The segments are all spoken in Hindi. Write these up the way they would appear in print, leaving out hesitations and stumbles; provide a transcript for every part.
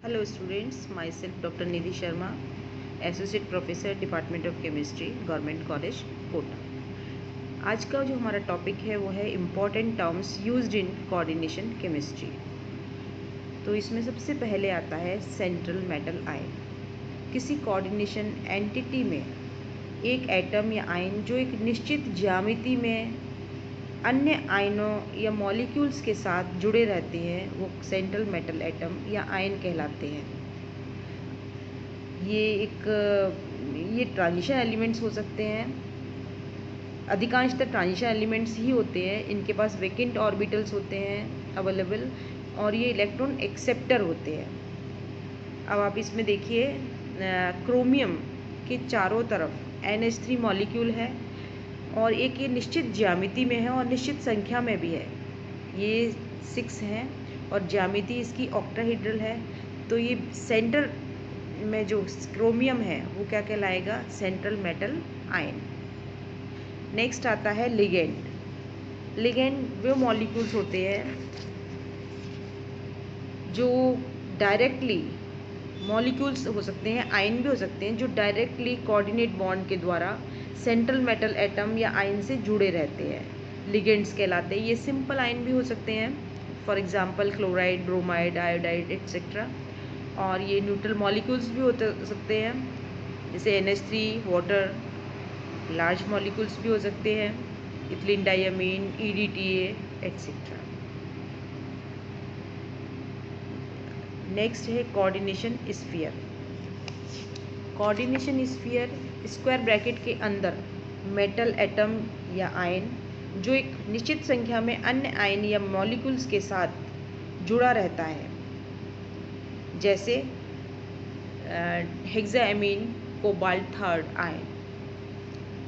Hello students, myself Dr. Nidhi Sharma, Associate Professor Department of Chemistry, Government College, Kota. आज का जो हमारा टॉपिक है वो है important terms used in coordination chemistry. तो इसमें सबसे पहले आता है सेंट्रल मेटल आयन। किसी कोऑर्डिनेशन एंटिटी में एक एटम या आयन जो एक निश्चित ज्यामिति में अन्य आयनों या मॉलिक्यूल्स के साथ जुड़े रहते हैं वो सेंट्रल मेटल एटम या आयन कहलाते हैं। ये ट्रांजिशन एलिमेंट्स हो सकते हैं, अधिकांशतः ट्रांजिशन एलिमेंट्स ही होते हैं। इनके पास वेकेंट ऑर्बिटल्स होते हैं अवेलेबल और ये इलेक्ट्रॉन एक्सेप्टर होते हैं। अब आप इसमें देखिए, क्रोमियम के चारों तरफ NH3 मॉलिक्यूल है और एक ये निश्चित ज्यामिति में है और निश्चित संख्या में भी है। ये 6 हैं और ज्यामिति इसकी ऑक्टाहेड्रल है। तो ये सेंटर में जो क्रोमियम है वो क्या कहलाएगा? Central metal ion. नेक्स्ट आता है लिगेंड। लिगेंड वो मॉलिक्यूल्स होते हैं जो डायरेक्टली, मॉलिक्यूल्स हो सकते हैं, आयन भी हो सकते हैं, जो डायरेक्टली कोऑर्डिनेट बॉन्ड के द्वारा सेंट्रल मेटल एटम या आयन से जुड़े रहते हैं, लिगेंड्स कहलाते हैं। ये सिंपल आयन भी हो सकते हैं, for example chloride, bromide, iodide etcetera. और ये न्यूट्रल मॉलिक्यूल्स भी हो सकते हैं, जैसे NH3, वाटर। लार्ज मॉलिक्यूल्स भी हो सकते हैं, इथिलीन डाइअमीन, EDTA एट्सेट्रा। नेक्स्ट है coordination sphere. Coordination sphere square bracket के अंदर मेटल एटम या आयन जो एक निश्चित संख्या में अन्य आयन या मॉलिक्यूल्स के साथ जुड़ा रहता है, जैसे हेक्साएमीन, कोबाल्ट थर्ड आयन।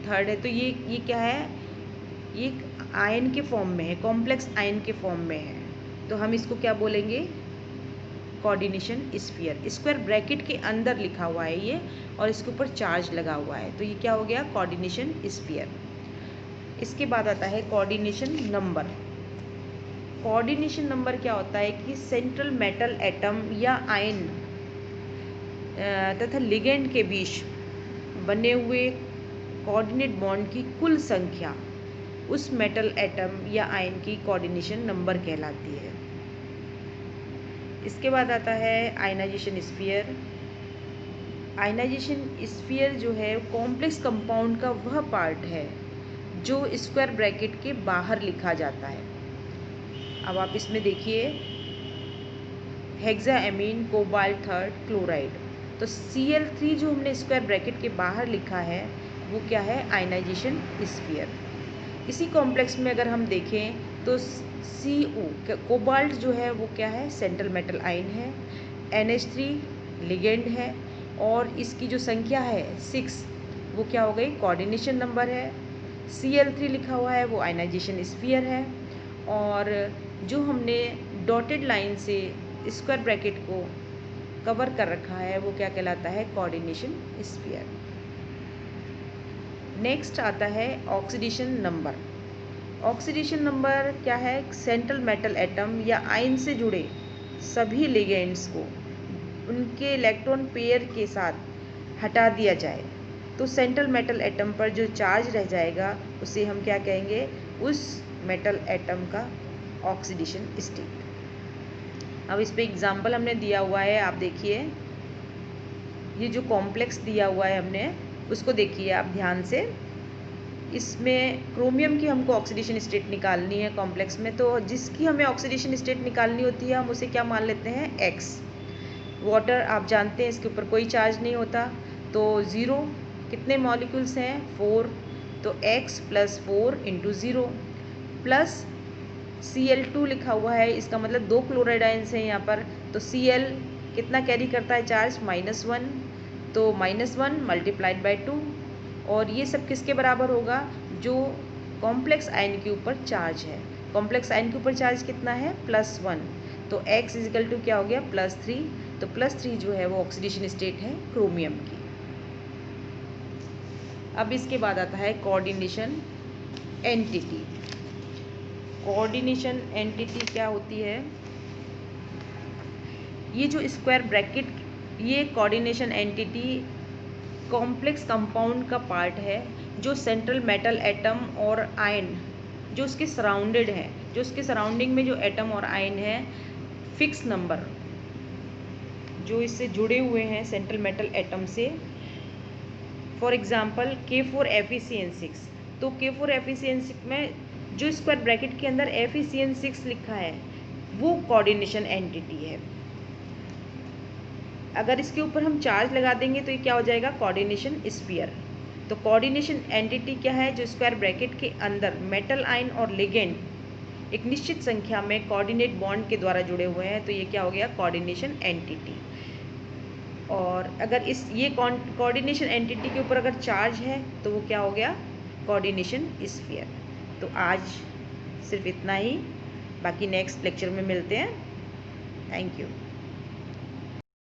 थर्ड है तो ये क्या है? ये आयन के फॉर्म में है, कॉम्प्लेक्स आयन के फॉर्म में है, तो हम इसको क्या बोलेंगे? Coordination sphere. स्क्वायर ब्रैकेट के अंदर लिखा हुआ है ये और इसके ऊपर चार्ज लगा हुआ है, तो ये क्या हो गया? Coordination sphere. इसके बाद आता है कोऑर्डिनेशन नंबर। कोऑर्डिनेशन नंबर क्या होता है कि सेंट्रल मेटल एटम या आयन तथा लिगेंड के बीच बने हुए कोऑर्डिनेट बॉन्ड की कुल संख्या उस मेटल एटम या आयन की कोऑर्डिनेशन नंबर कहलाती है। इसके बाद आता है आयनाइजेशन स्फीयर। आयनाइजेशन स्फीयर जो है कॉम्प्लेक्स कंपाउंड का वह पार्ट है जो स्क्वायर ब्रैकेट के बाहर लिखा जाता है। अब आप इसमें देखिए, हेक्साएमीन, कोबाल्ट थर्ड, क्लोराइड। तो Cl3 जो हमने स्क्वायर ब्रैकेट के बाहर लिखा है वो क्या है? Ionization sphere. इसी कॉम्प्लेक्स में अगर हम देखें तो CO कोबाल्ट जो है वो क्या है? सेंट्रल मेटल आयन है। NH3 लिगेंड है और इसकी जो संख्या है 6, वो क्या हो गई? कोऑर्डिनेशन नंबर है। Cl3 लिखा हुआ है वो आयनाइजेशन स्फीयर है और जो हमने डॉटेड लाइन से स्क्वायर ब्रैकेट को कवर कर रखा है वो क्या कहलाता है? Coordination sphere. नेक्स्ट आता है ऑक्सीडेशन नंबर। ऑक्सीडेशन नंबर क्या है? सेंट्रल मेटल एटम या आयन से जुड़े सभी लिगेंड्स को उनके इलेक्ट्रॉन पेयर के साथ हटा दिया जाए तो सेंट्रल मेटल एटम पर जो चार्ज रह जाएगा उसे हम क्या कहेंगे? उस मेटल एटम का ऑक्सीडेशन स्टेट। अब इस पे एग्जाम्पल हमने दिया हुआ है, आप देखिए, ये जो कॉम्प्लेक्स दिया हुआ है हमने उसको देखिए आप ध्यान से। इसमें क्रोमियम की हमको ऑक्सीडेशन स्टेट निकालनी है कॉम्प्लेक्स में, तो जिसकी हमें ऑक्सीडेशन स्टेट निकालनी होती है हम उसे क्या मान लेते हैं? X। वाटर आप जानते हैं इसके ऊपर कोई चार्ज नहीं होता, तो 0। कितने मॉलिक्यूल्स हैं? 4, तो X + 4 × 0 प्लस Cl2 लिखा हुआ है, इसका मतलब 2 क्लोराइड आयन्स हैं यहाँ पर, तो Cl कितना कैरी करता है चार्ज? -1, तो -1 × 2। और ये सब किसके बराबर होगा? जो कॉम्प्लेक्स आयन के ऊपर चार्ज है। कॉम्प्लेक्स आयन के ऊपर चार्ज कितना है? +1, तो X = क्या हो गया? +3। तो +3 जो है वो ऑक्सीडेशन स्टेट है क्रोमियम की। अब इसके बाद आता है कोऑर्डिनेशन एंटिटी। कोऑर्डिनेशन एंटिटी क्या होती है? ये जो स्क्वायर ब्रैकेट, ये कोऑर्डिनेशन एंटिटी कॉम्प्लेक्स कंपाउंड का पार्ट है जो सेंट्रल मेटल एटम और आयन जो उसके सराउंडेड है, जो उसके सराउंडिंग में जो एटम और आयन है, फिक्स नंबर जो इससे जुड़े हुए हैं सेंट्रल मेटल एटम से। फॉर एग्जांपल K4FeCN6, तो K4FeCN6 में जो स्क्वायर ब्रैकेट के अंदर FeCN6 लिखा है वो कोऑर्डिनेशन एंटिटी है। अगर इसके ऊपर हम चार्ज लगा देंगे तो ये क्या हो जाएगा, कोऑर्डिनेशन स्फीयर। तो कोऑर्डिनेशन एंटिटी क्या है, जो स्क्वायर ब्रैकेट के अंदर मेटल आयन और लिगेंड एक निश्चित संख्या में कोऑर्डिनेट बॉन्ड के द्वारा जुड़े हुए हैं, तो ये क्या हो गया, कोऑर्डिनेशन एंटिटी। और अगर ये कोऑर्डिनेशन एंटिटी के ऊपर अगर चार्ज है तो वो क्या हो गया, कोऑर्डिनेशन स्फीयर। तो आज सिर्फ इतना ही, बाकी नेक्स्ट लेक्चर में मिलते हैं। Thank you.